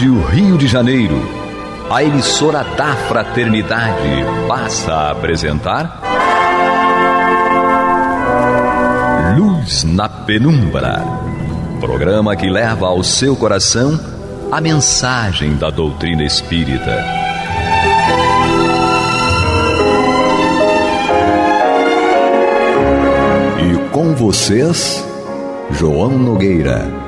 Rádio Rio de Janeiro, a emissora da Fraternidade, passa a apresentar Luz na Penumbra, programa que leva ao seu coração a mensagem da doutrina espírita. E com vocês, João Nogueira,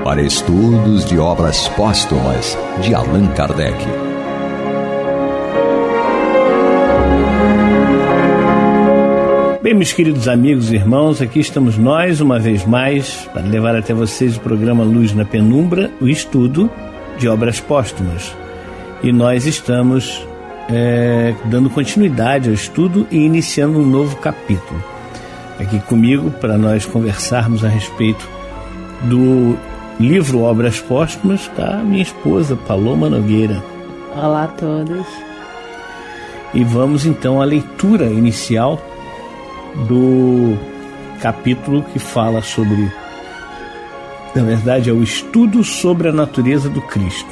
para estudos de obras póstumas de Allan Kardec. Bem, meus queridos amigos e irmãos, aqui estamos nós, uma vez mais, para levar até vocês o programa Luz na Penumbra, o estudo de obras póstumas. E nós estamos dando continuidade ao estudo e iniciando um novo capítulo. Aqui comigo, para nós conversarmos a respeito do livro Obras Póstumas, está minha esposa, Paloma Nogueira. Olá a todos. E vamos então à leitura inicial do capítulo que fala sobre, na verdade, é o estudo sobre a natureza do Cristo.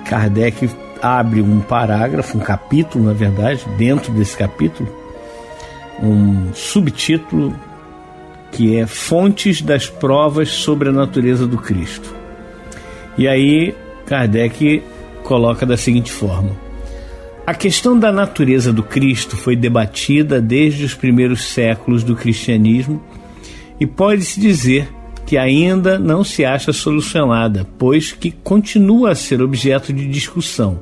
Kardec abre um parágrafo, um capítulo, na verdade, dentro desse capítulo, um subtítulo que é Fontes das Provas sobre a Natureza do Cristo. E aí Kardec coloca da seguinte forma: a questão da natureza do Cristo foi debatida desde os primeiros séculos do cristianismo e pode-se dizer que ainda não se acha solucionada, pois que continua a ser objeto de discussão.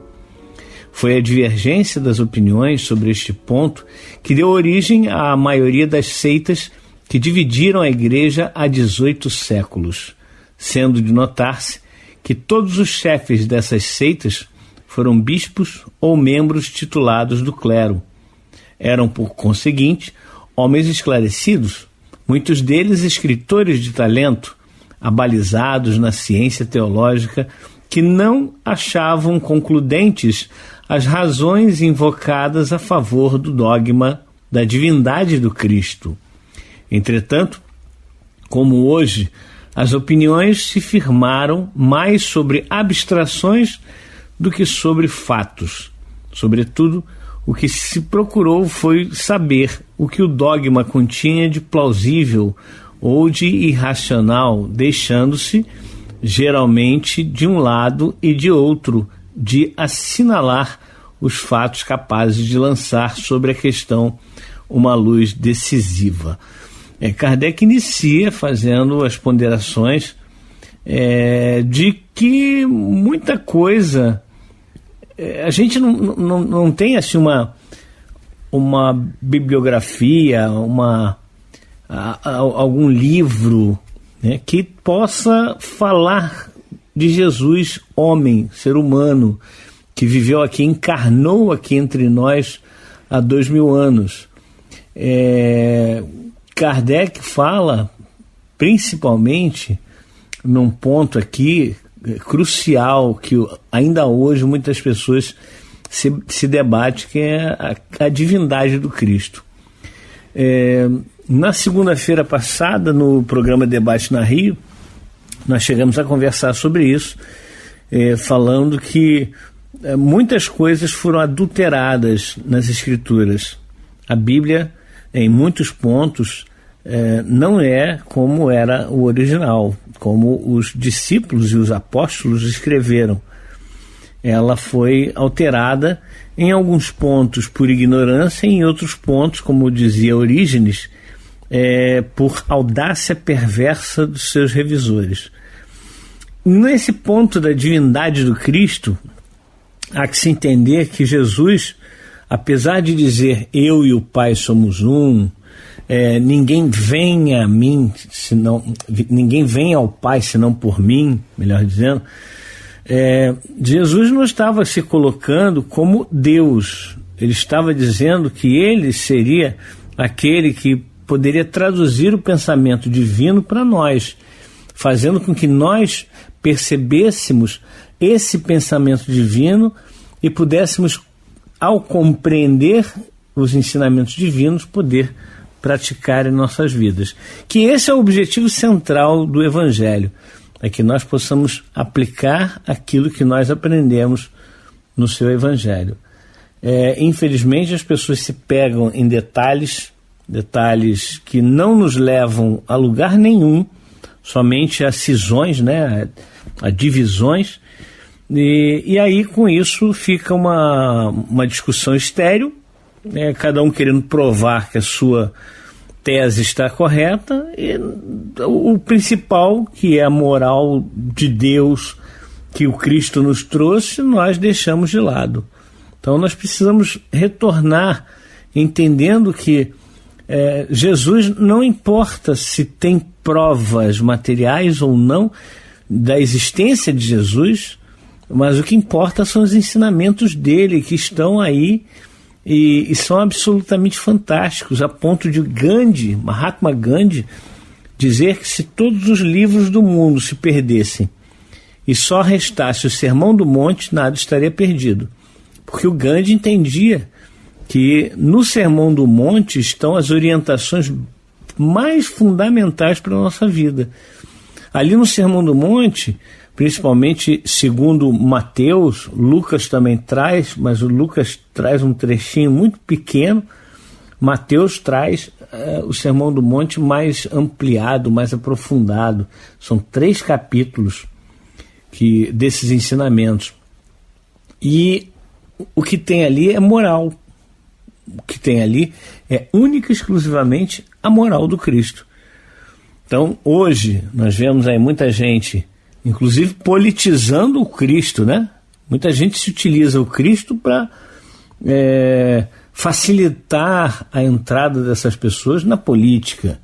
Foi a divergência das opiniões sobre este ponto que deu origem à maioria das seitas que dividiram a Igreja há 18 séculos, sendo de notar-se que todos os chefes dessas seitas foram bispos ou membros titulados do clero. Eram, por conseguinte, homens esclarecidos, muitos deles escritores de talento, abalizados na ciência teológica, que não achavam concludentes as razões invocadas a favor do dogma da divindade do Cristo. Entretanto, como hoje, as opiniões se firmaram mais sobre abstrações do que sobre fatos. Sobretudo, o que se procurou foi saber o que o dogma continha de plausível ou de irracional, deixando-se, geralmente, de um lado e de outro, de assinalar os fatos capazes de lançar sobre a questão uma luz decisiva. Kardec inicia fazendo as ponderações de que muita coisa, a gente não tem assim uma bibliografia, algum livro, né, que possa falar de Jesus, homem, ser humano, que viveu aqui, encarnou aqui entre nós há 2000 anos. Kardec fala, principalmente, num ponto aqui crucial, que ainda hoje muitas pessoas se debatem, que é a divindade do Cristo. Na segunda-feira passada, no programa Debate na Rio, nós chegamos a conversar sobre isso, falando que muitas coisas foram adulteradas nas Escrituras. A Bíblia, em muitos pontos, não é como era o original, como os discípulos e os apóstolos escreveram. Ela foi alterada em alguns pontos por ignorância e em outros pontos, como dizia Orígenes, por audácia perversa dos seus revisores. Nesse ponto da divindade do Cristo, há que se entender que Jesus, apesar de dizer eu e o Pai somos um, ninguém vem a mim, ninguém vem ao Pai senão por mim, melhor dizendo, Jesus não estava se colocando como Deus. Ele estava dizendo que ele seria aquele que poderia traduzir o pensamento divino para nós, fazendo com que nós percebêssemos esse pensamento divino e pudéssemos, ao compreender os ensinamentos divinos, poder praticar em nossas vidas. Que esse é o objetivo central do Evangelho. é que nós possamos aplicar aquilo que nós aprendemos no seu Evangelho. Infelizmente, as pessoas se pegam em detalhes que não nos levam a lugar nenhum, somente a cisões, né, a divisões, e aí com isso fica uma discussão estéril, cada um querendo provar que a sua tese está correta, e o principal, que é a moral de Deus que o Cristo nos trouxe, nós deixamos de lado. Então nós precisamos retornar entendendo que Jesus, não importa se tem provas materiais ou não da existência de Jesus, mas o que importa são os ensinamentos dele, que estão aí e são absolutamente fantásticos, a ponto de Gandhi, Mahatma Gandhi, dizer que se todos os livros do mundo se perdessem e só restasse o Sermão do Monte, nada estaria perdido. Porque o Gandhi entendia que no Sermão do Monte estão as orientações mais fundamentais para a nossa vida. Ali no Sermão do Monte, principalmente segundo Mateus, Lucas também traz, mas o Lucas traz um trechinho muito pequeno, Mateus traz o Sermão do Monte mais ampliado, mais aprofundado. São 3 capítulos desses ensinamentos. E o que tem ali é moral. O que tem ali é única e exclusivamente a moral do Cristo. Então, hoje, nós vemos aí muita gente, inclusive politizando o Cristo, né? Muita gente se utiliza o Cristo para facilitar a entrada dessas pessoas na política,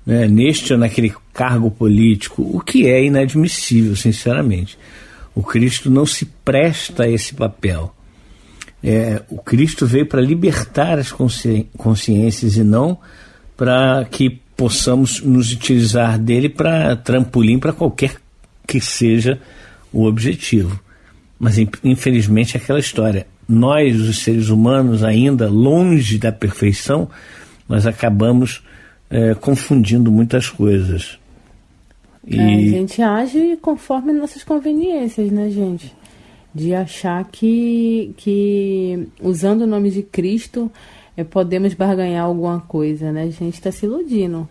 né? Neste ou naquele cargo político, o que é inadmissível, sinceramente. O Cristo não se presta a esse papel. O Cristo veio para libertar as consciências e não para que possamos nos utilizar dele para trampolim para qualquer que seja o objetivo. Mas infelizmente é aquela história. Nós, os seres humanos, ainda longe da perfeição, nós acabamos confundindo muitas coisas. A gente age conforme nossas conveniências, né, gente? De achar que usando o nome de Cristo podemos barganhar alguma coisa, né? A gente está se iludindo,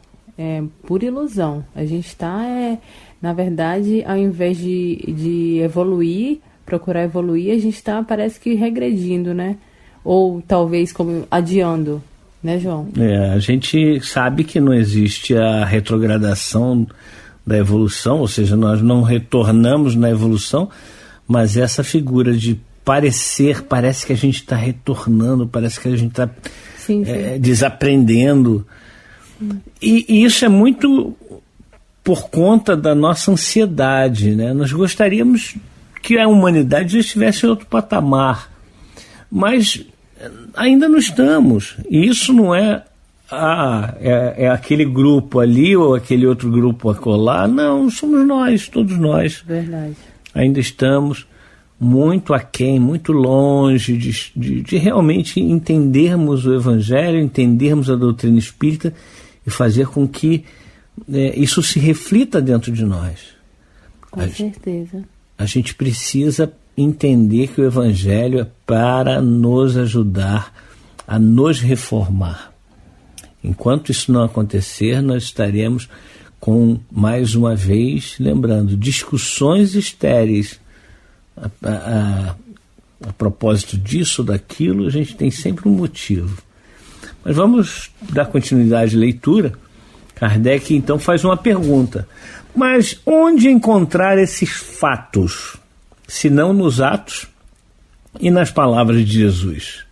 pura ilusão. A gente está, na verdade, ao invés de evoluir, procurar evoluir, a gente está, parece que regredindo, né? Ou talvez como adiando, né, João? A gente sabe que não existe a retrogradação da evolução, ou seja, nós não retornamos na evolução, mas essa figura de parece que a gente está retornando, parece que a gente está desaprendendo. E isso é muito por conta da nossa ansiedade, né? Nós gostaríamos que a humanidade já estivesse em outro patamar, mas ainda não estamos. E isso não é aquele grupo ali ou aquele outro grupo acolá. Não, somos nós, todos nós. Verdade. Ainda estamos muito aquém, muito longe de realmente entendermos o Evangelho, entendermos a doutrina espírita e fazer com que isso se reflita dentro de nós. Com certeza. A gente precisa entender que o Evangelho é para nos ajudar a nos reformar. Enquanto isso não acontecer, nós estaremos com, mais uma vez, lembrando, discussões estéreis a propósito disso, daquilo. A gente tem sempre um motivo. Mas vamos dar continuidade à leitura. Kardec então faz uma pergunta: mas onde encontrar esses fatos, se não nos atos e nas palavras de Jesus?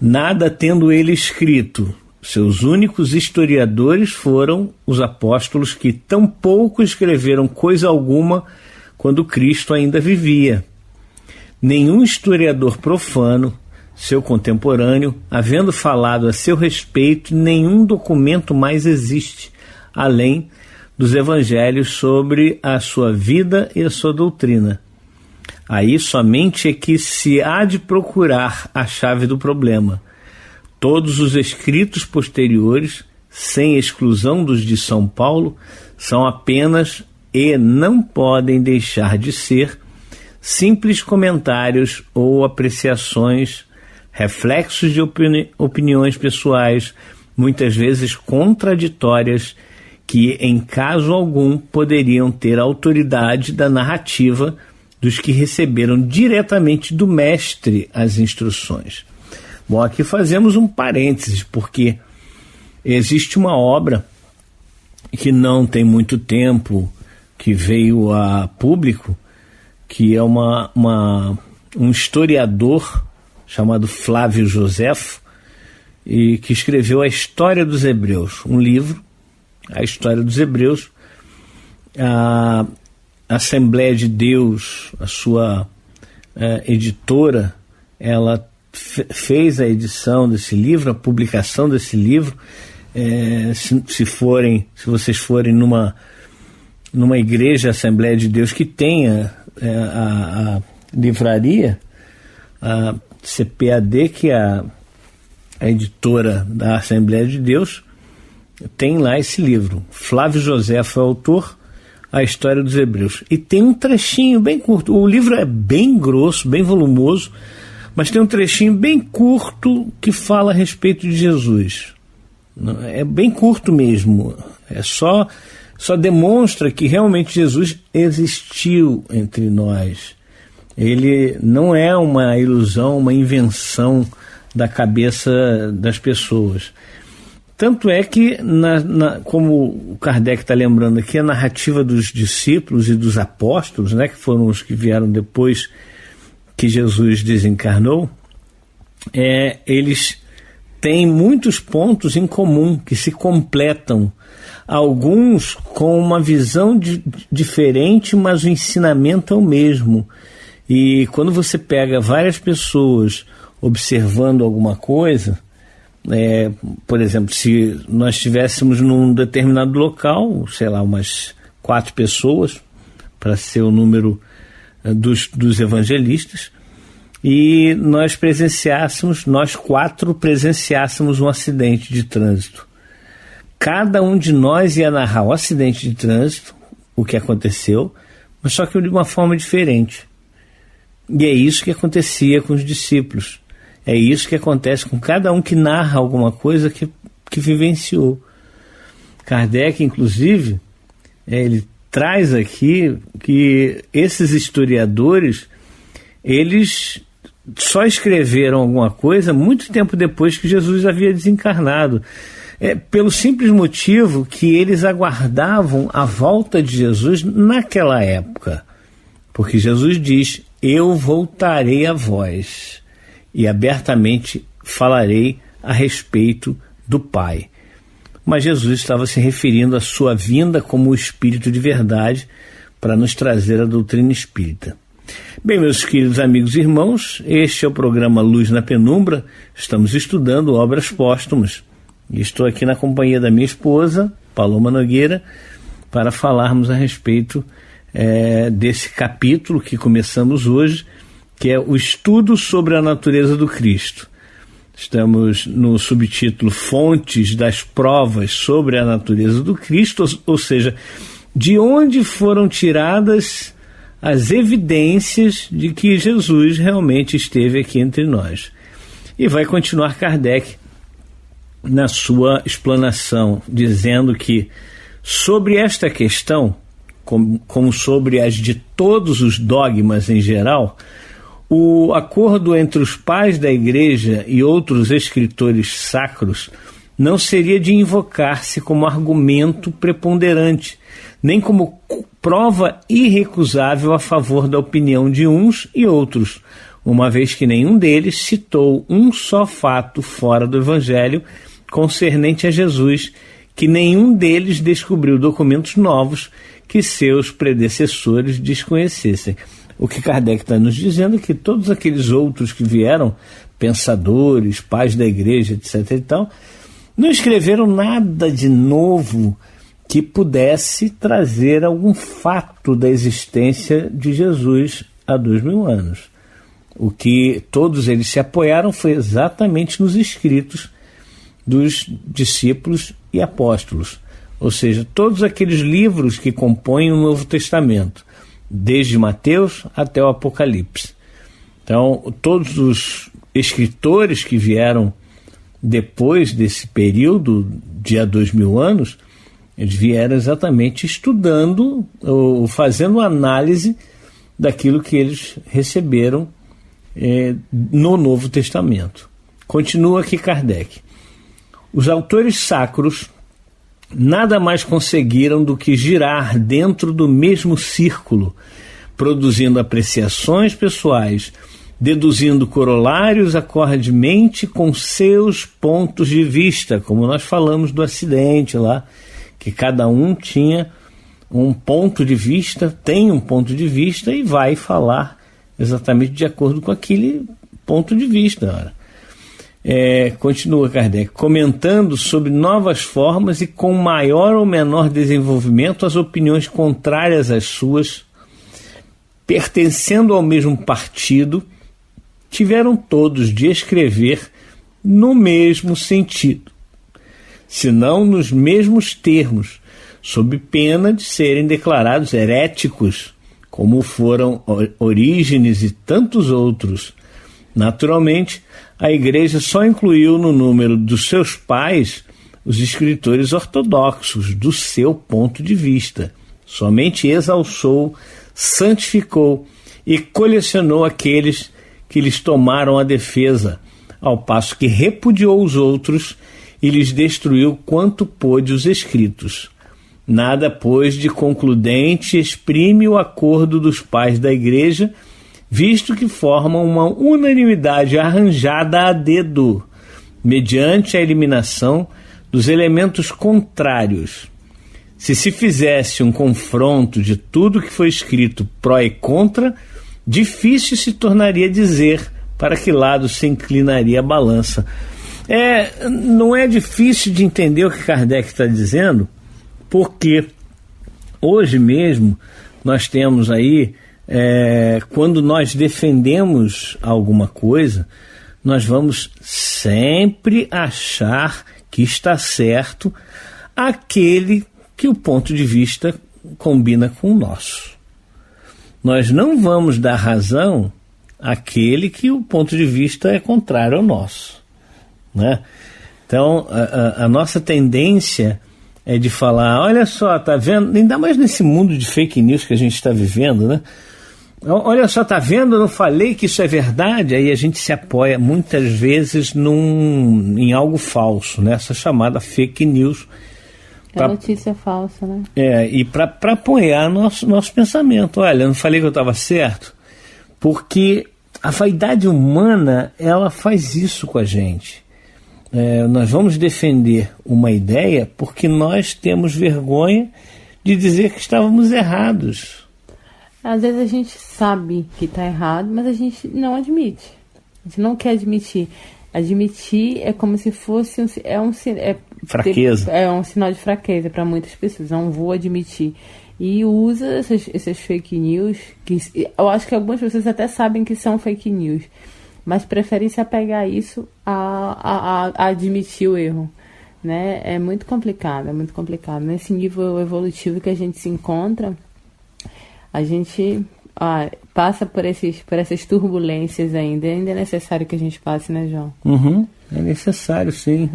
Nada tendo ele escrito, seus únicos historiadores foram os apóstolos, que tão pouco escreveram coisa alguma quando Cristo ainda vivia. Nenhum historiador profano, seu contemporâneo, havendo falado a seu respeito, nenhum documento mais existe, além dos evangelhos sobre a sua vida e a sua doutrina. Aí somente é que se há de procurar a chave do problema. Todos os escritos posteriores, sem exclusão dos de São Paulo, são apenas e não podem deixar de ser simples comentários ou apreciações, reflexos de opiniões pessoais, muitas vezes contraditórias, que em caso algum poderiam ter a autoridade da narrativa dos que receberam diretamente do mestre as instruções. Bom, aqui fazemos um parênteses, porque existe uma obra que não tem muito tempo, que veio a público, que é um historiador chamado Flávio Joséfo, e que escreveu a História dos Hebreus, um livro, a História dos Hebreus. A Assembleia de Deus, a sua editora, ela fez a edição desse livro, a publicação desse livro. Se vocês forem numa igreja, Assembleia de Deus, que tenha a livraria, a CPAD, que é a editora da Assembleia de Deus, tem lá esse livro. Flávio Joséfo é o autor, A História dos Hebreus. E tem um trechinho bem curto. O livro é bem grosso, bem volumoso, mas tem um trechinho bem curto que fala a respeito de Jesus. É bem curto mesmo. Só demonstra que realmente Jesus existiu entre nós. Ele não é uma ilusão, uma invenção da cabeça das pessoas. Tanto é que, como o Kardec está lembrando aqui, a narrativa dos discípulos e dos apóstolos, né, que foram os que vieram depois que Jesus desencarnou, eles têm muitos pontos em comum que se completam, alguns com uma visão diferente, mas o ensinamento é o mesmo. E quando você pega várias pessoas observando alguma coisa, por exemplo, se nós estivéssemos num determinado local, sei lá, umas 4 pessoas, para ser o número dos evangelistas, e nós 4 presenciássemos um acidente de trânsito. Cada um de nós ia narrar o acidente de trânsito, o que aconteceu, mas só que de uma forma diferente. E é isso que acontecia com os discípulos. É isso que acontece com cada um que narra alguma coisa que vivenciou. Kardec, inclusive, ele traz aqui que esses historiadores, eles só escreveram alguma coisa muito tempo depois que Jesus havia desencarnado. Pelo simples motivo que eles aguardavam a volta de Jesus naquela época. Porque Jesus diz: eu voltarei a vós e abertamente falarei a respeito do Pai. Mas Jesus estava se referindo à sua vinda como o Espírito de verdade para nos trazer a doutrina espírita. Bem, meus queridos amigos e irmãos, este é o programa Luz na Penumbra. Estamos estudando obras póstumas. E estou aqui na companhia da minha esposa, Paloma Nogueira, para falarmos a respeito desse capítulo que começamos hoje, que é o estudo sobre a natureza do Cristo. Estamos no subtítulo Fontes das Provas sobre a Natureza do Cristo, ou seja, de onde foram tiradas as evidências de que Jesus realmente esteve aqui entre nós. E vai continuar Kardec na sua explanação, dizendo que sobre esta questão, como sobre as de todos os dogmas em geral, o acordo entre os pais da Igreja e outros escritores sacros não seria de invocar-se como argumento preponderante, nem como prova irrecusável a favor da opinião de uns e outros, uma vez que nenhum deles citou um só fato fora do Evangelho concernente a Jesus, que nenhum deles descobriu documentos novos que seus predecessores desconhecessem. O que Kardec está nos dizendo é que todos aqueles outros que vieram, pensadores, pais da igreja, etc. e tal, não escreveram nada de novo que pudesse trazer algum fato da existência de Jesus há 2000 anos. O que todos eles se apoiaram foi exatamente nos escritos dos discípulos e apóstolos. ou seja, todos aqueles livros que compõem o Novo Testamento, desde Mateus até o Apocalipse. Então, todos os escritores que vieram depois desse período de há 2000 anos, eles vieram exatamente estudando ou fazendo análise daquilo que eles receberam no Novo Testamento. Continua aqui Kardec. Os autores sacros nada mais conseguiram do que girar dentro do mesmo círculo, produzindo apreciações pessoais, deduzindo corolários acordemente com seus pontos de vista, como nós falamos do acidente lá, que cada um tinha um ponto de vista, tem um ponto de vista e vai falar exatamente de acordo com aquele ponto de vista. Continua Kardec, comentando sobre novas formas e com maior ou menor desenvolvimento as opiniões contrárias às suas, pertencendo ao mesmo partido, tiveram todos de escrever no mesmo sentido, se não nos mesmos termos, sob pena de serem declarados heréticos, como foram Orígenes e tantos outros. Naturalmente, a Igreja só incluiu no número dos seus pais os escritores ortodoxos, do seu ponto de vista. Somente exalçou, santificou e colecionou aqueles que lhes tomaram a defesa, ao passo que repudiou os outros e lhes destruiu quanto pôde os escritos. Nada, pois, de concludente exprime o acordo dos pais da Igreja, visto que formam uma unanimidade arranjada a dedo, mediante a eliminação dos elementos contrários. Se fizesse um confronto de tudo que foi escrito pró e contra, difícil se tornaria dizer para que lado se inclinaria a balança. Não é difícil de entender o que Kardec está dizendo, porque hoje mesmo nós temos aí, quando nós defendemos alguma coisa, nós vamos sempre achar que está certo aquele que o ponto de vista combina com o nosso. Nós não vamos dar razão àquele que o ponto de vista é contrário ao nosso, né? Então, a nossa tendência é de falar, olha só, tá vendo? Ainda mais nesse mundo de fake news que a gente está vivendo, né? Olha só, tá vendo? Eu não falei que isso é verdade? Aí a gente se apoia muitas vezes em algo falso, né? Essa chamada fake news. Notícia falsa, né? E para apoiar nosso pensamento. Olha, eu não falei que eu estava certo? Porque a vaidade humana, ela faz isso com a gente. Nós vamos defender uma ideia porque nós temos vergonha de dizer que estávamos errados. Às vezes a gente sabe que está errado, mas a gente não admite. A gente não quer admitir. Admitir é como se fosse fraqueza. É um sinal de fraqueza para muitas pessoas. Não vou admitir. E usa essas fake news, que eu acho que algumas pessoas até sabem que são fake news, mas preferem se apegar a isso a admitir o erro, né? É muito complicado, Nesse nível evolutivo que a gente se encontra, a gente passa por essas turbulências ainda. Ainda é necessário que a gente passe, né, João? Uhum, é necessário, sim.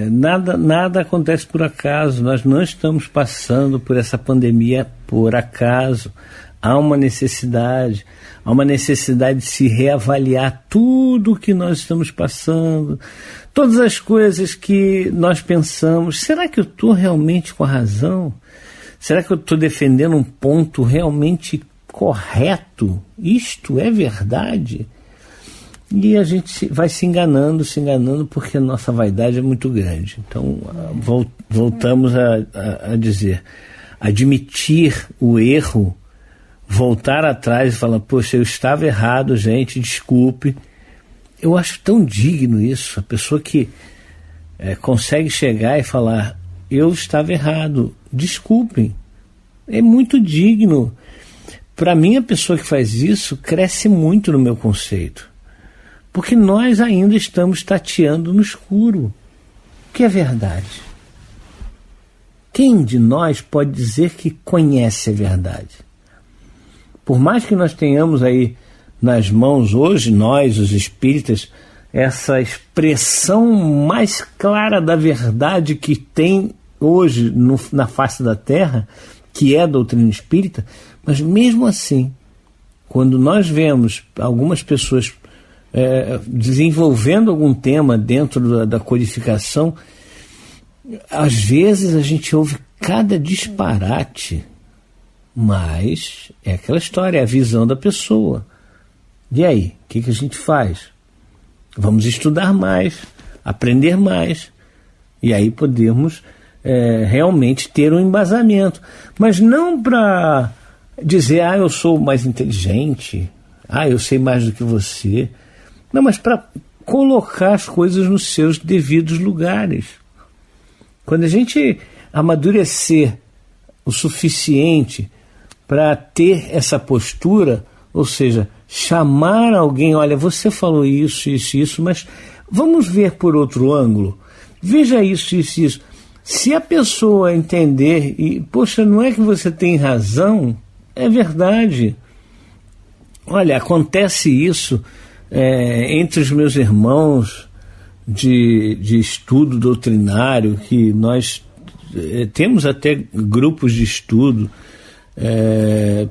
Nada acontece por acaso. Nós não estamos passando por essa pandemia por acaso. Há uma necessidade de se reavaliar tudo o que nós estamos passando, todas as coisas que nós pensamos. Será que eu estou realmente com a razão? Será que eu estou defendendo um ponto realmente correto? Isto é verdade? E a gente vai se enganando, porque a nossa vaidade é muito grande. Então, voltamos a dizer, admitir o erro, voltar atrás e falar, poxa, eu estava errado, gente, desculpe. Eu acho tão digno isso, a pessoa que consegue chegar e falar, eu estava errado, desculpem. É muito digno. Para mim, a pessoa que faz isso cresce muito no meu conceito. Porque nós ainda estamos tateando no escuro. O que é verdade? Quem de nós pode dizer que conhece a verdade? Por mais que nós tenhamos aí nas mãos hoje, nós, os espíritas, essa expressão mais clara da verdade que tem hoje na face da Terra, que é a doutrina espírita, mas mesmo assim, quando nós vemos algumas pessoas desenvolvendo algum tema dentro da codificação, às vezes a gente ouve cada disparate, mas é aquela história, é a visão da pessoa. E aí, o que a gente faz? Vamos estudar mais, aprender mais, e aí podemos realmente ter um embasamento, mas não para dizer, eu sou mais inteligente, eu sei mais do que você, não, mas para colocar as coisas nos seus devidos lugares. Quando a gente amadurecer o suficiente para ter essa postura, ou seja, chamar alguém, olha, você falou isso, isso, isso, mas vamos ver por outro ângulo, veja isso, isso, isso. Se a pessoa entender, e, poxa, não é que você tem razão, é verdade. Olha, acontece isso entre os meus irmãos de estudo doutrinário, que nós temos até grupos de estudo,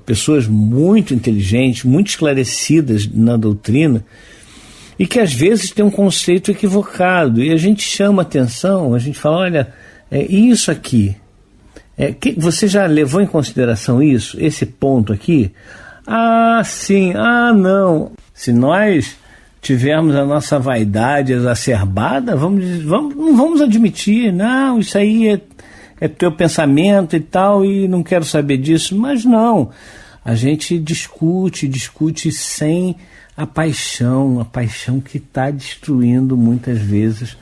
pessoas muito inteligentes, muito esclarecidas na doutrina, e que às vezes tem um conceito equivocado, e a gente chama atenção, a gente fala, olha, isso aqui, você já levou em consideração isso, esse ponto aqui? Sim, não. Se nós tivermos a nossa vaidade exacerbada, não vamos admitir, não, isso aí é teu pensamento e tal, e não quero saber disso. Mas não, a gente discute sem a paixão que está destruindo muitas vezes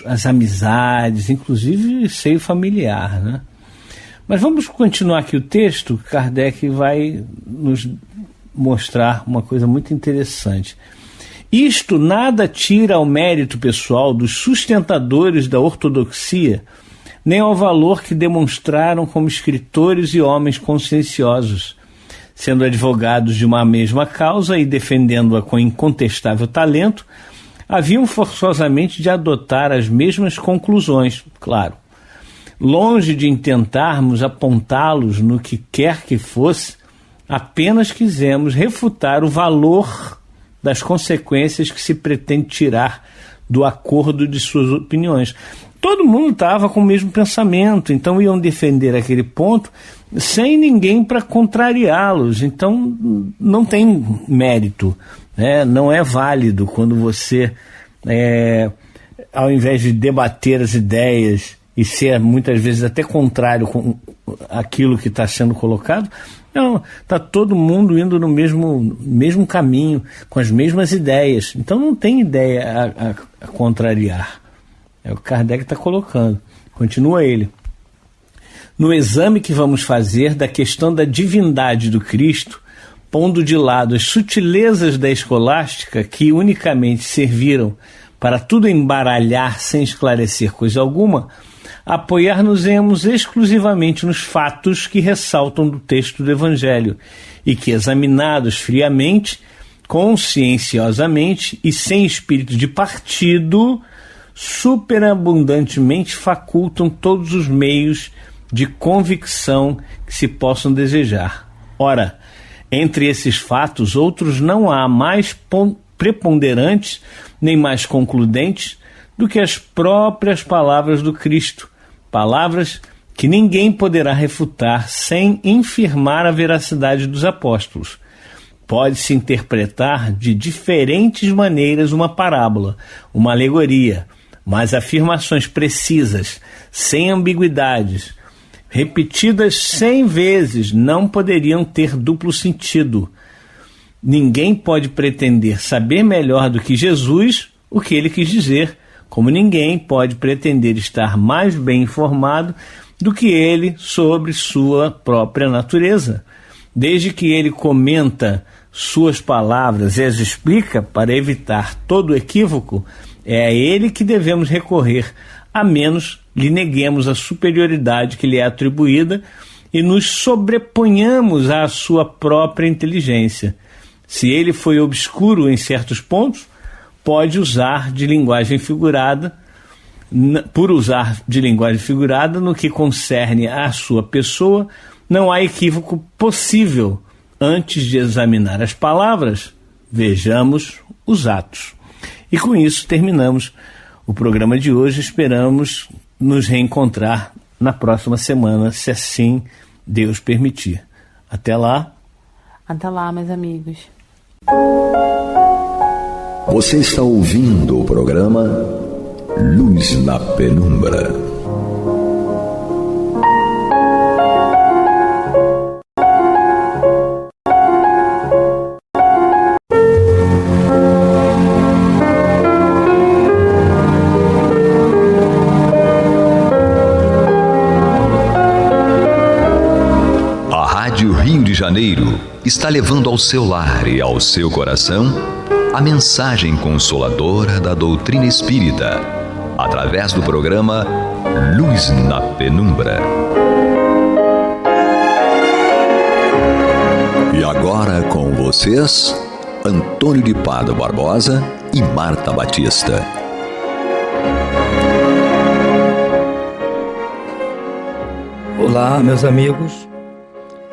as amizades, inclusive seio familiar, né? Mas vamos continuar aqui o texto. Kardec vai nos mostrar uma coisa muito interessante. Isto nada tira ao mérito pessoal dos sustentadores da ortodoxia, nem ao valor que demonstraram como escritores e homens conscienciosos, sendo advogados de uma mesma causa e defendendo-a com incontestável talento, haviam forçosamente de adotar as mesmas conclusões, claro. Longe de intentarmos apontá-los no que quer que fosse, apenas quisemos refutar o valor das consequências que se pretende tirar do acordo de suas opiniões. Todo mundo estava com o mesmo pensamento, então iam defender aquele ponto sem ninguém para contrariá-los. Então não tem mérito, né? Não é válido quando você, ao invés de debater as ideias e ser muitas vezes até contrário com aquilo que está sendo colocado, não, está todo mundo indo no mesmo caminho, com as mesmas ideias. Então não tem ideia a contrariar. É o que Kardec está colocando. Continua ele. No exame que vamos fazer da questão da divindade do Cristo, pondo de lado as sutilezas da escolástica que unicamente serviram para tudo embaralhar sem esclarecer coisa alguma, apoiar-nos-emos exclusivamente nos fatos que ressaltam do texto do Evangelho e que, examinados friamente, conscienciosamente e sem espírito de partido, superabundantemente facultam todos os meios de convicção que se possam desejar. Ora, entre esses fatos, outros não há mais preponderantes nem mais concludentes do que as próprias palavras do Cristo, palavras que ninguém poderá refutar sem infirmar a veracidade dos apóstolos. Pode-se interpretar de diferentes maneiras uma parábola, uma alegoria, mas afirmações precisas, sem ambiguidades, repetidas 100 vezes, não poderiam ter duplo sentido. Ninguém pode pretender saber melhor do que Jesus o que ele quis dizer, como ninguém pode pretender estar mais bem informado do que ele sobre sua própria natureza. Desde que ele comenta suas palavras e as explica para evitar todo equívoco, é a ele que devemos recorrer, a menos lhe neguemos a superioridade que lhe é atribuída e nos sobreponhamos à sua própria inteligência. Se ele foi obscuro em certos pontos, pode usar de linguagem figurada, por usar de linguagem figurada no que concerne à sua pessoa, não há equívoco possível. Antes de examinar as palavras, vejamos os atos. E com isso terminamos o programa de hoje. Esperamos nos reencontrar na próxima semana, se assim Deus permitir. Até lá. Até lá, meus amigos. Você está ouvindo o programa Luz na Penumbra. A Rádio Rio de Janeiro está levando ao seu lar e ao seu coração a mensagem consoladora da doutrina espírita, através do programa Luz na Penumbra. E agora com vocês, Antônio de Pádua Barbosa e Marta Batista. Olá, meus amigos.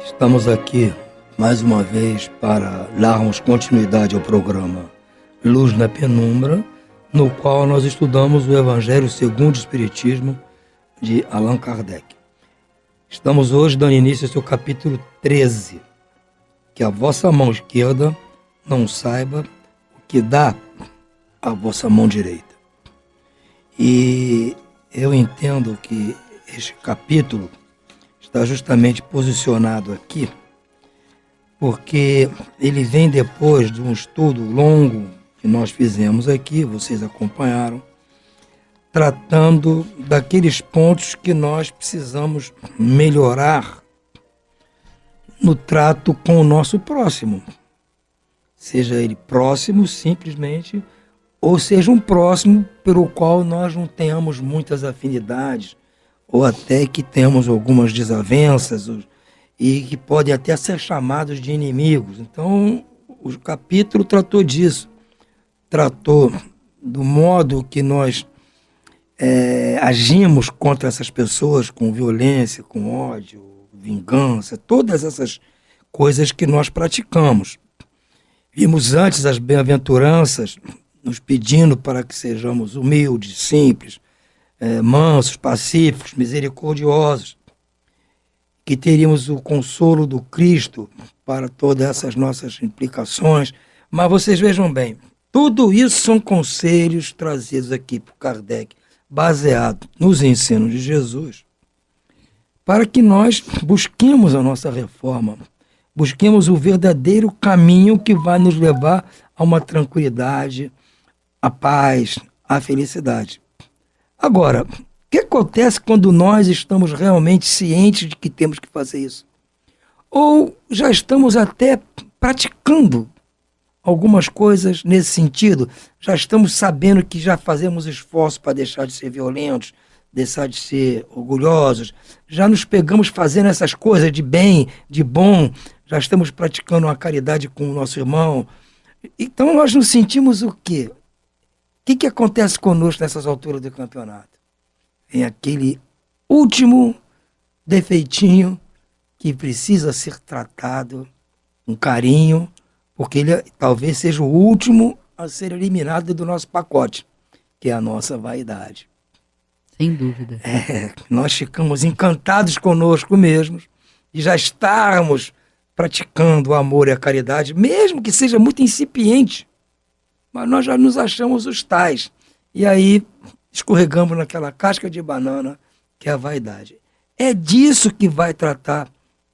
Estamos aqui mais uma vez para darmos continuidade ao programa Luz na Penumbra, no qual nós estudamos o Evangelho segundo o Espiritismo de Allan Kardec. Estamos hoje dando início ao seu capítulo 13, que a vossa mão esquerda não saiba o que dá a vossa mão direita. E eu entendo que este capítulo está justamente posicionado aqui porque ele vem depois de um estudo longo que nós fizemos aqui, vocês acompanharam, tratando daqueles pontos que nós precisamos melhorar no trato com o nosso próximo. Seja ele próximo simplesmente, ou seja um próximo pelo qual nós não tenhamos muitas afinidades, ou até que temos algumas desavenças, e que podem até ser chamados de inimigos. Então, o capítulo tratou disso. Tratou do modo que nós agimos contra essas pessoas com violência, com ódio, vingança, todas essas coisas que nós praticamos. Vimos antes as bem-aventuranças nos pedindo para que sejamos humildes, simples, mansos, pacíficos, misericordiosos, que teríamos o consolo do Cristo para todas essas nossas implicações. Mas vocês vejam bem, tudo isso são conselhos trazidos aqui por Kardec, baseado nos ensinos de Jesus, para que nós busquemos a nossa reforma, busquemos o verdadeiro caminho que vai nos levar a uma tranquilidade, a paz, a felicidade. Agora, o que acontece quando nós estamos realmente cientes de que temos que fazer isso? Ou já estamos até praticando algumas coisas nesse sentido? Já estamos sabendo que já fazemos esforço para deixar de ser violentos, deixar de ser orgulhosos, já nos pegamos fazendo essas coisas de bem, de bom, já estamos praticando uma caridade com o nosso irmão. Então nós nos sentimos o quê? O que acontece conosco nessas alturas do campeonato? Vem aquele último defeitinho que precisa ser tratado com carinho, porque ele talvez seja o último a ser eliminado do nosso pacote, que é a nossa vaidade. Sem dúvida. Nós ficamos encantados conosco mesmos e já estarmos praticando o amor e a caridade, mesmo que seja muito incipiente, mas nós já nos achamos os tais. E aí escorregamos naquela casca de banana que é a vaidade. É disso que vai tratar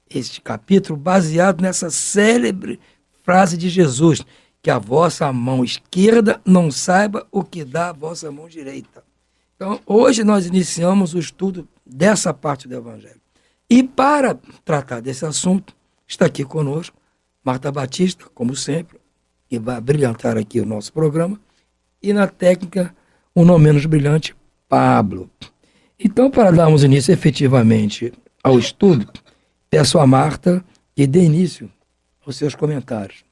este capítulo, baseado nessa célebre frase de Jesus, que a vossa mão esquerda não saiba o que dá a vossa mão direita. Então, hoje nós iniciamos o estudo dessa parte do Evangelho. E para tratar desse assunto, está aqui conosco Marta Batista, como sempre, que vai brilhantar aqui o nosso programa, e na técnica, o não menos brilhante, Pablo. Então, para darmos início efetivamente ao estudo, peço a Marta que dê início aos seus comentários.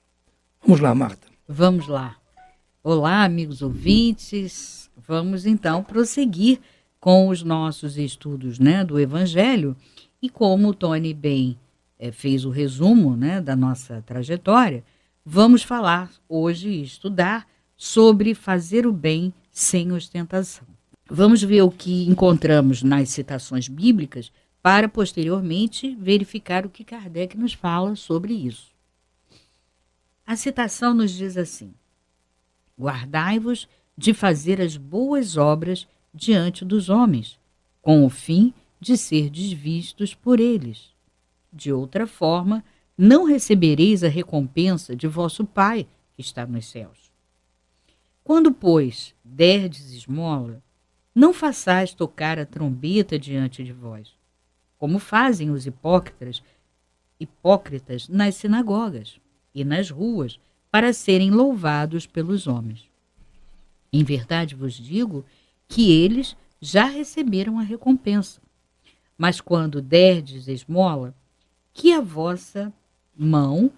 Vamos lá, Marta. Vamos lá. Olá, amigos ouvintes. Vamos então prosseguir com os nossos estudos, né, do Evangelho. E como o Tony bem fez o resumo, né, da nossa trajetória, vamos falar hoje e estudar sobre fazer o bem sem ostentação. Vamos ver o que encontramos nas citações bíblicas para posteriormente verificar o que Kardec nos fala sobre isso. A citação nos diz assim: guardai-vos de fazer as boas obras diante dos homens, com o fim de ser vistos por eles. De outra forma, não recebereis a recompensa de vosso Pai que está nos céus. Quando, pois, derdes esmola, não façais tocar a trombeta diante de vós, como fazem os hipócritas nas sinagogas e nas ruas, para serem louvados pelos homens. Em verdade vos digo que eles já receberam a recompensa. Mas quando derdes esmola, que a vossa mão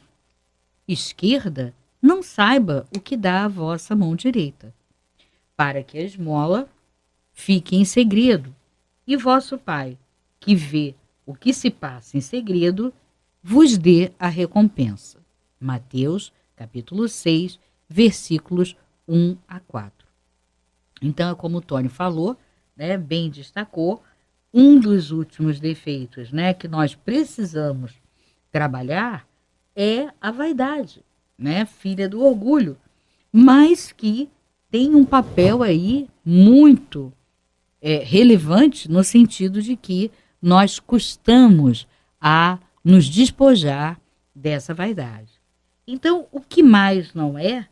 esquerda não saiba o que dá a vossa mão direita, para que a esmola fique em segredo, e vosso Pai, que vê o que se passa em segredo, vos dê a recompensa. Mateus, capítulo 6, versículos 1 a 4. Então, como o Tony falou, né, bem destacou, um dos últimos defeitos, né, que nós precisamos trabalhar é a vaidade, né, filha do orgulho, mas que tem um papel aí muito relevante no sentido de que nós custamos a nos despojar dessa vaidade. Então, o que mais não é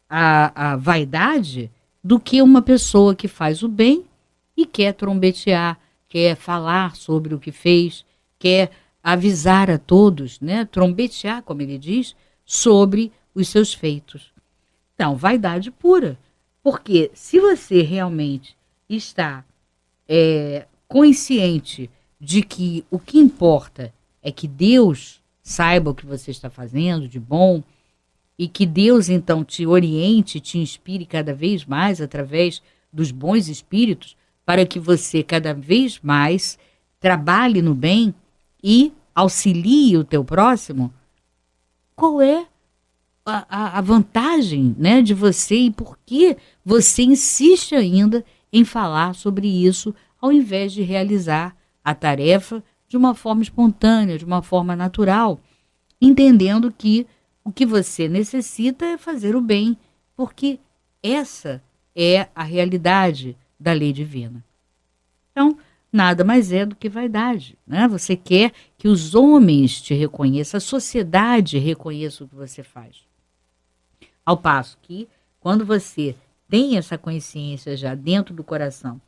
a vaidade do que uma pessoa que faz o bem e quer trombetear, quer falar sobre o que fez, quer avisar a todos, né, trombetear, como ele diz, sobre os seus feitos. Então, vaidade pura. Porque se você realmente está consciente de que o que importa é que Deus saiba o que você está fazendo de bom, e que Deus, então, te oriente, te inspire cada vez mais através dos bons espíritos, para que você cada vez mais trabalhe no bem e auxilie o teu próximo, qual é a vantagem, né, de você e por que você insiste ainda em falar sobre isso, ao invés de realizar a tarefa de uma forma espontânea, de uma forma natural, entendendo que o que você necessita é fazer o bem, porque essa é a realidade da lei divina. Então, nada mais é do que vaidade, né? Você quer que os homens te reconheçam, a sociedade reconheça o que você faz. Ao passo que, quando você tem essa consciência já dentro do coração,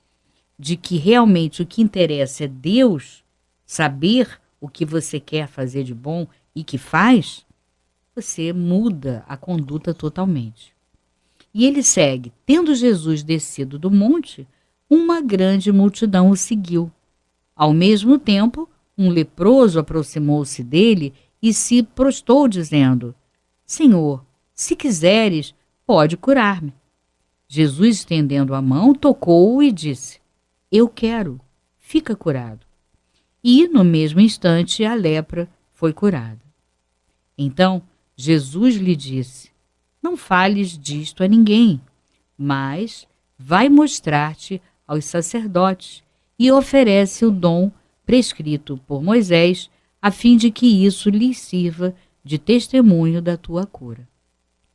de que realmente o que interessa é Deus, saber o que você quer fazer de bom e que faz, você muda a conduta totalmente. E ele segue: tendo Jesus descido do monte, uma grande multidão o seguiu. Ao mesmo tempo, um leproso aproximou-se dele e se prostrou, dizendo: Senhor, se quiseres, pode curar-me. Jesus, estendendo a mão, tocou-o e disse: Eu quero, fica curado. E, no mesmo instante, a lepra foi curada. Então, Jesus lhe disse: Não fales disto a ninguém, mas vai mostrar-te aos sacerdotes e oferece o dom prescrito por Moisés, a fim de que isso lhes sirva de testemunho da tua cura.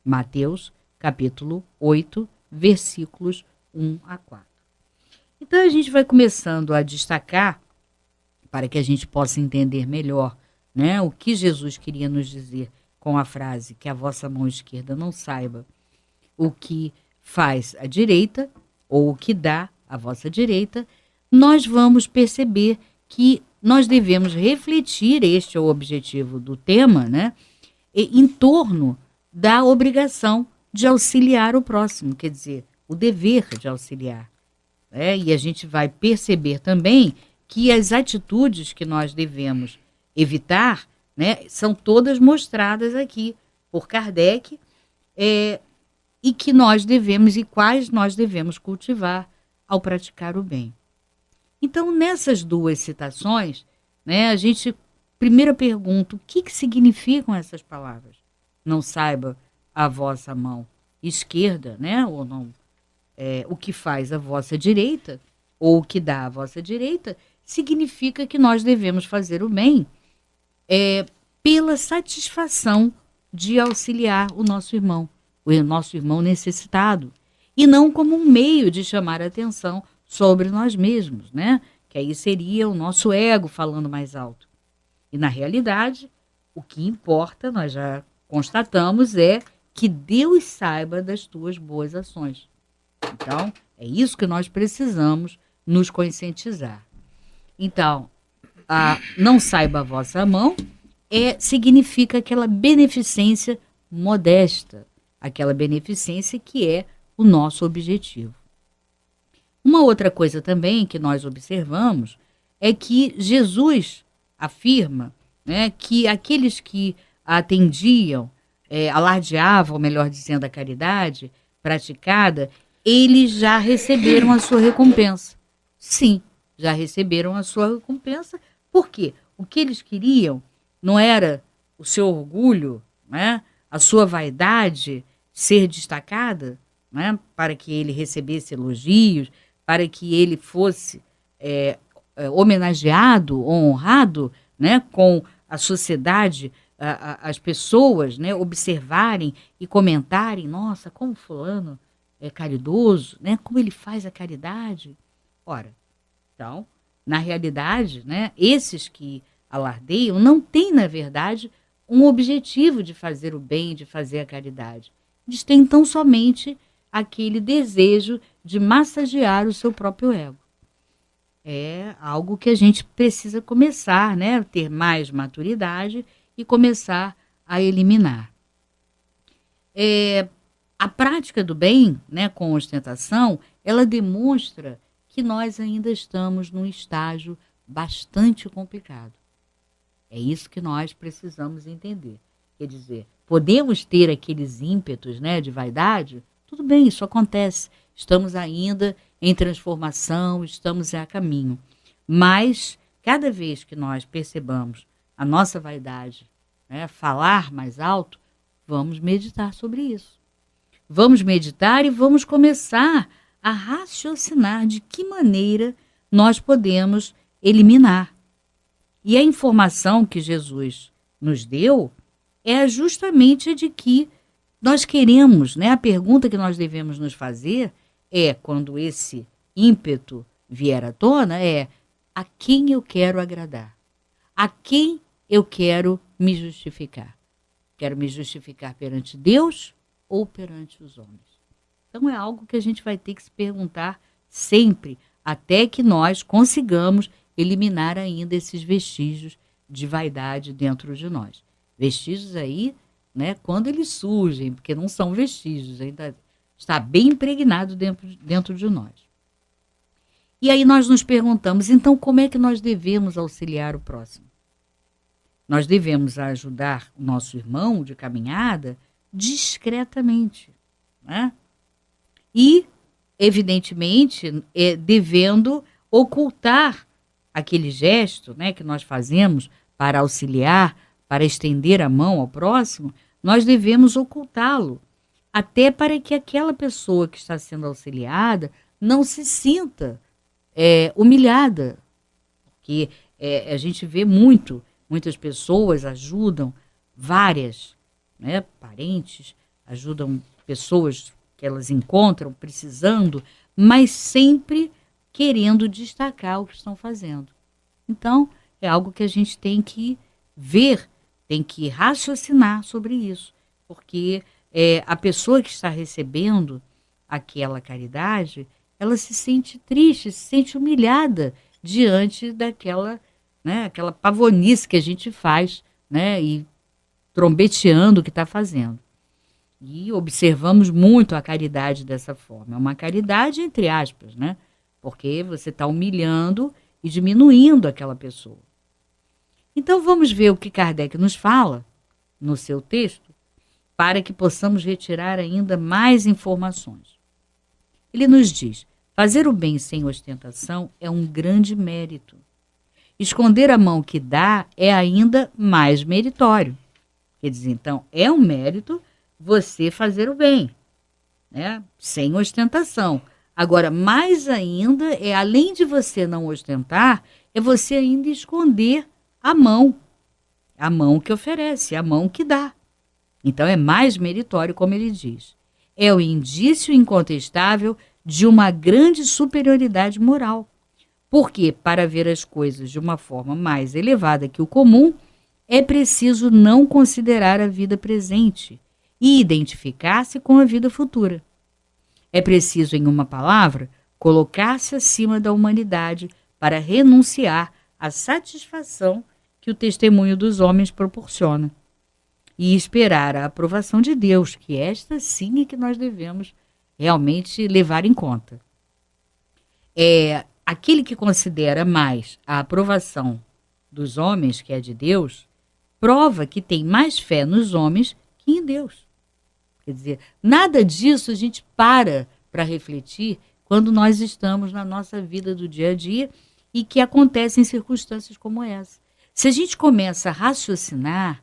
Mateus, capítulo 8, versículos 1 a 4. Então a gente vai começando a destacar, para que a gente possa entender melhor, né, o que Jesus queria nos dizer com a frase: que a vossa mão esquerda não saiba o que faz a direita, ou o que dá a vossa direita. Nós vamos perceber que nós devemos refletir, este é o objetivo do tema, né, em torno da obrigação de auxiliar o próximo, quer dizer, o dever de auxiliar. né? E a gente vai perceber também que as atitudes que nós devemos evitar, né, são todas mostradas aqui por Kardec, e que nós devemos e quais nós devemos cultivar ao praticar o bem. Então, nessas duas citações, né, a gente primeiro pergunta o que significam essas palavras. Não saiba a vossa mão esquerda, né, ou não, o que faz a vossa direita, ou o que dá a vossa direita, significa que nós devemos fazer o bem pela satisfação de auxiliar o nosso irmão necessitado, e não como um meio de chamar a atenção sobre nós mesmos, né? Que aí seria o nosso ego falando mais alto. E na realidade, o que importa, nós já constatamos, é que Deus saiba das tuas boas ações. Então, é isso que nós precisamos nos conscientizar. Então, não saiba a vossa mão significa aquela beneficência modesta, aquela beneficência que é o nosso objetivo. Uma outra coisa também que nós observamos é que Jesus afirma, né, que aqueles que atendiam, alardeavam, melhor dizendo, a caridade praticada, eles já receberam a sua recompensa. Sim, já receberam a sua recompensa. Por quê? O que eles queriam não era o seu orgulho, né, a sua vaidade ser destacada, né, para que ele recebesse elogios, para que ele fosse homenageado ou honrado, né, com a sociedade, as pessoas, né, observarem e comentarem, nossa, como fulano é caridoso, né, como ele faz a caridade. Ora, então, na realidade, né, esses que alardeiam não têm, na verdade, um objetivo de fazer o bem, de fazer a caridade. Eles têm tão somente aquele desejo de massagear o seu próprio ego. É algo que a gente precisa começar, né, ter mais maturidade e começar a eliminar. A prática do bem, né, com ostentação, ela demonstra que nós ainda estamos num estágio bastante complicado. É isso que nós precisamos entender. Quer dizer, podemos ter aqueles ímpetos, né, de vaidade? Tudo bem, isso acontece. Estamos ainda em transformação, estamos a caminho. Mas, cada vez que nós percebamos a nossa vaidade, né, falar mais alto, vamos meditar sobre isso. Vamos meditar e vamos começar a raciocinar de que maneira nós podemos eliminar. E a informação que Jesus nos deu é justamente de que nós queremos, né? A pergunta que nós devemos nos fazer quando esse ímpeto vier à tona, a quem eu quero agradar? A quem eu quero me justificar? Quero me justificar perante Deus ou perante os homens? Então é algo que a gente vai ter que se perguntar sempre, até que nós consigamos eliminar ainda esses vestígios de vaidade dentro de nós. Vestígios aí, né, quando eles surgem, porque não são vestígios, ainda está bem impregnado dentro de nós. E aí nós nos perguntamos, então como é que nós devemos auxiliar o próximo? Nós devemos ajudar o nosso irmão de caminhada discretamente, né? E, evidentemente, devendo ocultar aquele gesto, né, que nós fazemos para auxiliar, para estender a mão ao próximo, nós devemos ocultá-lo, até para que aquela pessoa que está sendo auxiliada não se sinta humilhada. Porque a gente vê muitas pessoas ajudam várias, né, parentes, ajudam pessoas que elas encontram precisando, mas sempre querendo destacar o que estão fazendo. Então, é algo que a gente tem que ver, tem que raciocinar sobre isso, porque a pessoa que está recebendo aquela caridade, ela se sente triste, se sente humilhada diante daquela, né, aquela pavonice que a gente faz, né, e trombeteando o que está fazendo. E observamos muito a caridade dessa forma. É uma caridade, entre aspas, né? porque você está humilhando e diminuindo aquela pessoa. Então vamos ver o que Kardec nos fala no seu texto, para que possamos retirar ainda mais informações. Ele nos diz: fazer o bem sem ostentação é um grande mérito. Esconder a mão que dá é ainda mais meritório. Quer dizer, então, é um mérito você fazer o bem, né? Sem ostentação. Agora, mais ainda, além de você não ostentar, é você ainda esconder a mão que oferece, a mão que dá. Então, é mais meritório, como ele diz. É o indício incontestável de uma grande superioridade moral. Porque, para ver as coisas de uma forma mais elevada que o comum, é preciso não considerar a vida presente e identificar-se com a vida futura. É preciso, em uma palavra, colocar-se acima da humanidade para renunciar à satisfação que o testemunho dos homens proporciona e esperar a aprovação de Deus, que esta sim é que nós devemos realmente levar em conta. Aquele que considera mais a aprovação dos homens, que é de Deus, prova que tem mais fé nos homens que em Deus. Quer dizer, nada disso a gente para refletir quando nós estamos na nossa vida do dia a dia e que acontecem circunstâncias como essa. Se a gente começa a raciocinar,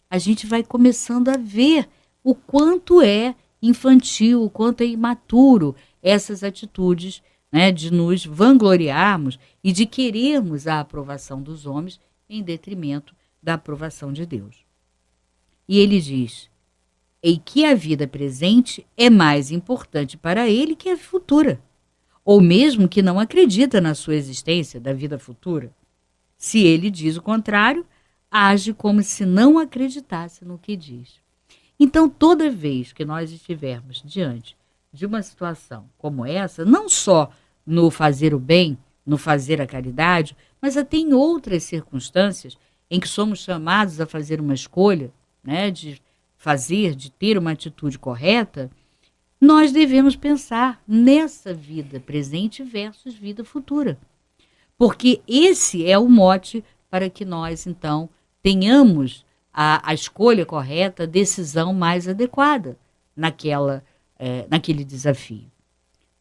a gente vai começando a ver o quanto é infantil, o quanto é imaturo essas atitudes, né, de nos vangloriarmos e de querermos a aprovação dos homens em detrimento da aprovação de Deus. E ele diz que a vida presente é mais importante para ele que a futura, ou mesmo que não acredita na sua existência da vida futura. Se ele diz o contrário, age como se não acreditasse no que diz. Então, toda vez que nós estivermos diante de uma situação como essa, não só no fazer o bem, no fazer a caridade, mas até em outras circunstâncias em que somos chamados a fazer uma escolha, né, de ter uma atitude correta, nós devemos pensar nessa vida presente versus vida futura. Porque esse é o mote para que nós, então, tenhamos a escolha correta, a decisão mais adequada naquele desafio.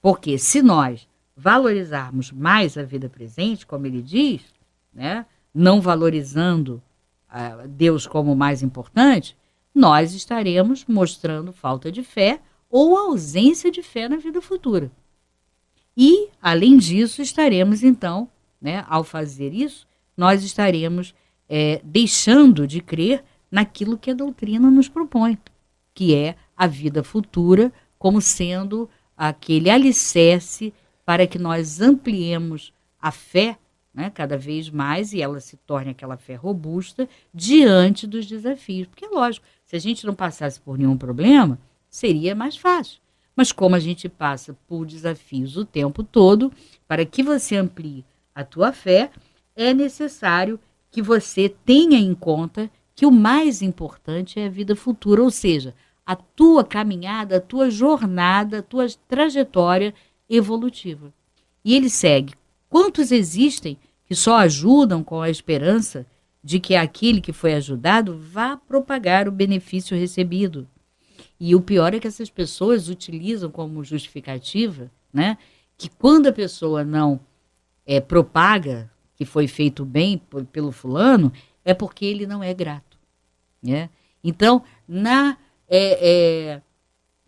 Porque se nós valorizarmos mais a vida presente, como ele diz, né, não valorizando Deus como mais importante, nós estaremos mostrando falta de fé ou ausência de fé na vida futura. E, além disso, estaremos, então, né, ao fazer isso, nós estaremos deixando de crer naquilo que a doutrina nos propõe, que é a vida futura como sendo aquele alicerce para que nós ampliemos a fé, né, cada vez mais, e ela se torne aquela fé robusta diante dos desafios. Porque, lógico, se a gente não passasse por nenhum problema, seria mais fácil. Mas como a gente passa por desafios o tempo todo, para que você amplie a tua fé, é necessário que você tenha em conta que o mais importante é a vida futura, ou seja, a tua caminhada, a tua jornada, a tua trajetória evolutiva. E ele segue: quantos existem que só ajudam com a esperança de que aquele que foi ajudado vá propagar o benefício recebido? E o pior é que essas pessoas utilizam como justificativa, né, que quando a pessoa não propaga que foi feito bem pelo fulano, é porque ele não é grato, né? Então,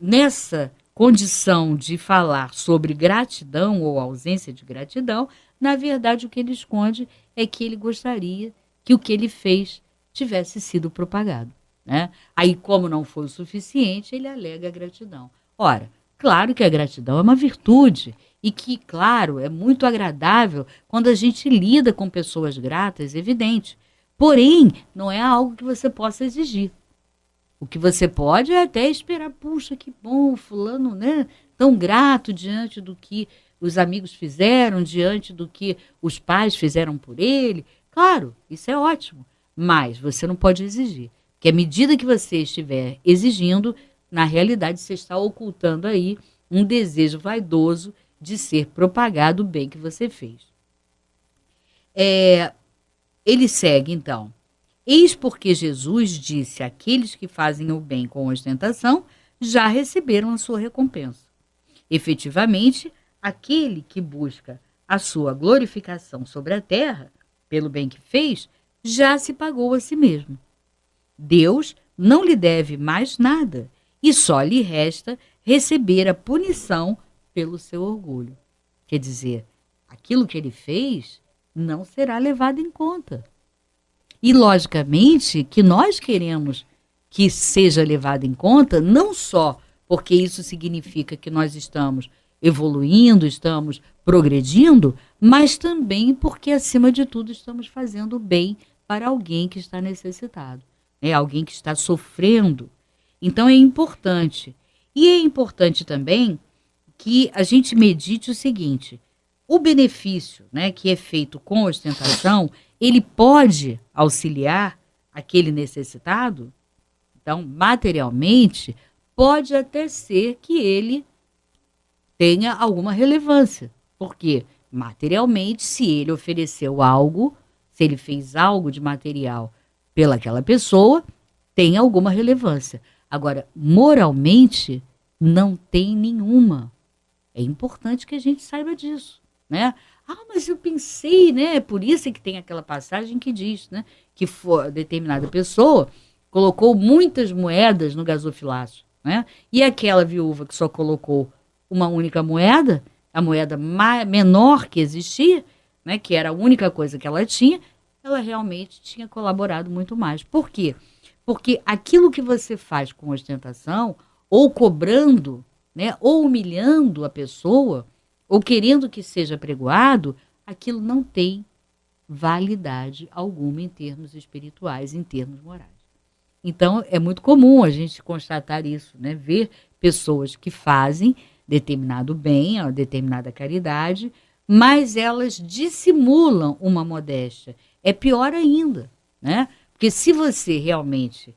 nessa condição de falar sobre gratidão ou ausência de gratidão, na verdade o que ele esconde é que ele gostaria que o que ele fez tivesse sido propagado, né? Aí, como não foi o suficiente, ele alega a gratidão. Ora, claro que a gratidão é uma virtude e que, claro, é muito agradável quando a gente lida com pessoas gratas, evidente. Porém, não é algo que você possa exigir. O que você pode é até esperar: puxa, que bom, fulano, né, tão grato diante do que os amigos fizeram, diante do que os pais fizeram por ele. Claro, isso é ótimo, mas você não pode exigir. Porque à medida que você estiver exigindo, na realidade você está ocultando aí um desejo vaidoso de ser propagado o bem que você fez. Ele segue, então. Eis porque Jesus disse: aqueles que fazem o bem com ostentação já receberam a sua recompensa. Efetivamente, aquele que busca a sua glorificação sobre a terra, pelo bem que fez, já se pagou a si mesmo. Deus não lhe deve mais nada e só lhe resta receber a punição pelo seu orgulho. Quer dizer, aquilo que ele fez não será levado em conta. E, logicamente, que nós queremos que seja levado em conta, não só porque isso significa que nós estamos evoluindo, estamos progredindo, mas também porque, acima de tudo, estamos fazendo bem para alguém que está necessitado, alguém que está sofrendo. Então, é importante. E é importante também que a gente medite o seguinte: o benefício, que é feito com ostentação, ele pode auxiliar aquele necessitado? Então, materialmente, pode até ser que ele tenha alguma relevância. Porque, materialmente, se ele ofereceu algo, se ele fez algo de material pelaquela pessoa, tem alguma relevância. Agora, moralmente, não tem nenhuma. É importante que a gente saiba disso, mas eu pensei, por isso é que tem aquela passagem que diz, que determinada pessoa colocou muitas moedas no gasofilácio, e aquela viúva que só colocou uma única moeda, a moeda menor que existia, que era a única coisa que ela tinha, ela realmente tinha colaborado muito mais. Por quê? Porque aquilo que você faz com ostentação, ou cobrando, ou humilhando a pessoa, ou querendo que seja pregoado, aquilo não tem validade alguma em termos espirituais, em termos morais. Então, é muito comum a gente constatar isso, ver pessoas que fazem determinado bem, determinada caridade, mas elas dissimulam uma modéstia. É pior ainda, Porque se você realmente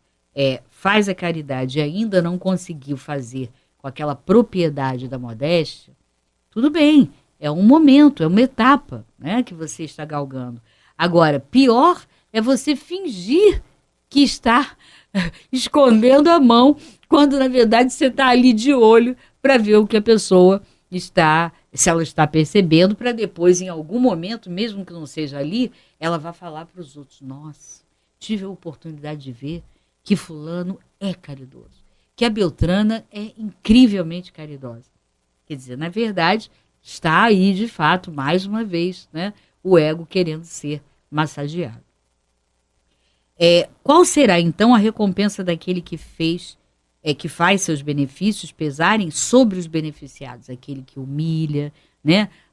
faz a caridade e ainda não conseguiu fazer com aquela propriedade da modéstia, tudo bem, é um momento, é uma etapa, que você está galgando. Agora, pior é você fingir que está escondendo a mão, quando na verdade você está ali de olho para ver o que a pessoa está, se ela está percebendo, para depois, em algum momento, mesmo que não seja ali, ela vai falar para os outros: nossa, tive a oportunidade de ver que fulano é caridoso, que a Beltrana é incrivelmente caridosa. Quer dizer, na verdade, está aí, de fato, mais uma vez, o ego querendo ser massageado. Qual será, então, a recompensa daquele que faz seus benefícios pesarem sobre os beneficiados? Aquele que humilha,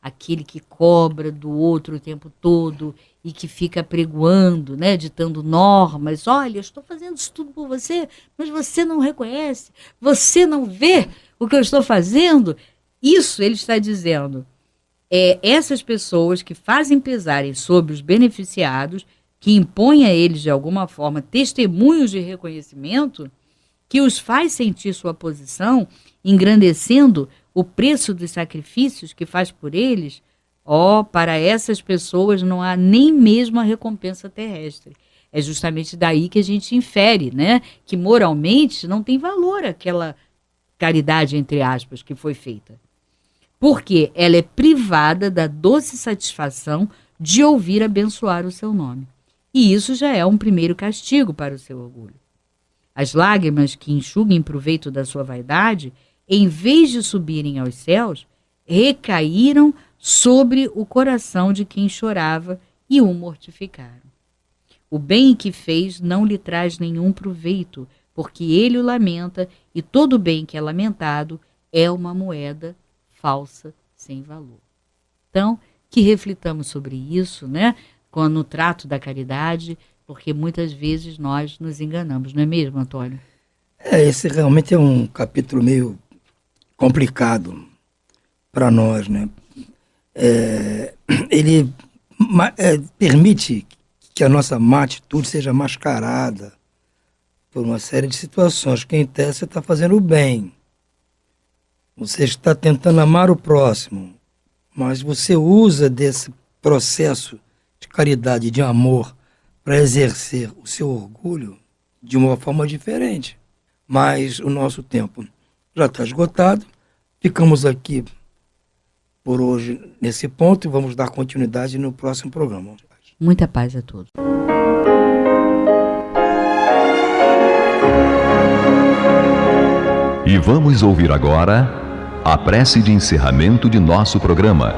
aquele que cobra do outro o tempo todo e que fica pregoando, ditando normas. Olha, eu estou fazendo isso tudo por você, mas você não reconhece, você não vê o que eu estou fazendo. Isso ele está dizendo. Essas pessoas que fazem pesarem sobre os beneficiados, que impõem a eles de alguma forma testemunhos de reconhecimento, que os faz sentir sua posição, engrandecendo o preço dos sacrifícios que faz por eles, para essas pessoas não há nem mesmo a recompensa terrestre. É justamente daí que a gente infere, que moralmente não tem valor aquela caridade, entre aspas, que foi feita. Porque ela é privada da doce satisfação de ouvir abençoar o seu nome. E isso já é um primeiro castigo para o seu orgulho. As lágrimas que enxuguem proveito da sua vaidade, em vez de subirem aos céus, recaíram sobre o coração de quem chorava e o mortificaram. O bem que fez não lhe traz nenhum proveito, porque ele o lamenta, e todo bem que é lamentado é uma moeda falsa, sem valor. Então, que reflitamos sobre isso, no trato da caridade, porque muitas vezes nós nos enganamos, não é mesmo, Antônio? Esse realmente é um capítulo meio complicado para nós, Ele permite que a nossa má atitude seja mascarada por uma série de situações, que em tese você está fazendo o bem. Você está tentando amar o próximo, mas você usa desse processo de caridade, de amor, para exercer o seu orgulho de uma forma diferente. Mas o nosso tempo já está esgotado. Ficamos aqui por hoje nesse ponto e vamos dar continuidade no próximo programa. Muita paz a todos. E vamos ouvir agora a prece de encerramento de nosso programa,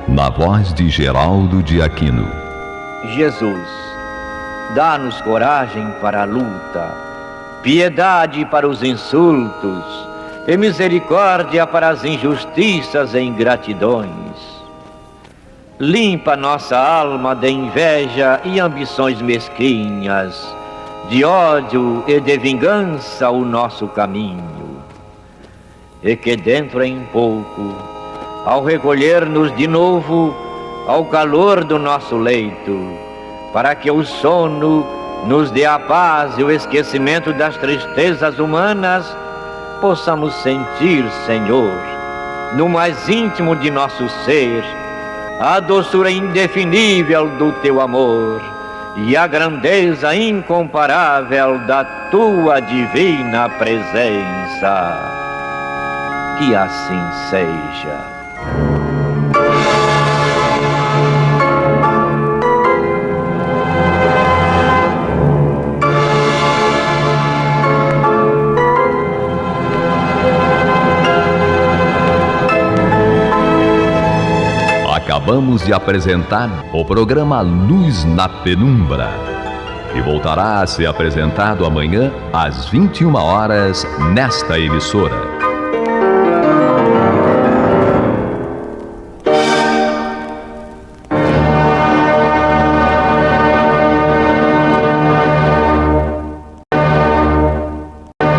na voz de Geraldo de Aquino. Jesus, dá-nos coragem para a luta, piedade para os insultos e misericórdia para as injustiças e ingratidões. Limpa nossa alma de inveja e ambições mesquinhas, de ódio e de vingança o nosso caminho. E que dentro em pouco, ao recolher-nos de novo ao calor do nosso leito, para que o sono nos dê a paz e o esquecimento das tristezas humanas, possamos sentir, Senhor, no mais íntimo de nosso ser, a doçura indefinível do Teu amor e a grandeza incomparável da Tua divina presença. Que assim seja. Acabamos de apresentar o programa Luz na Penumbra, que voltará a ser apresentado amanhã às 21 horas nesta emissora.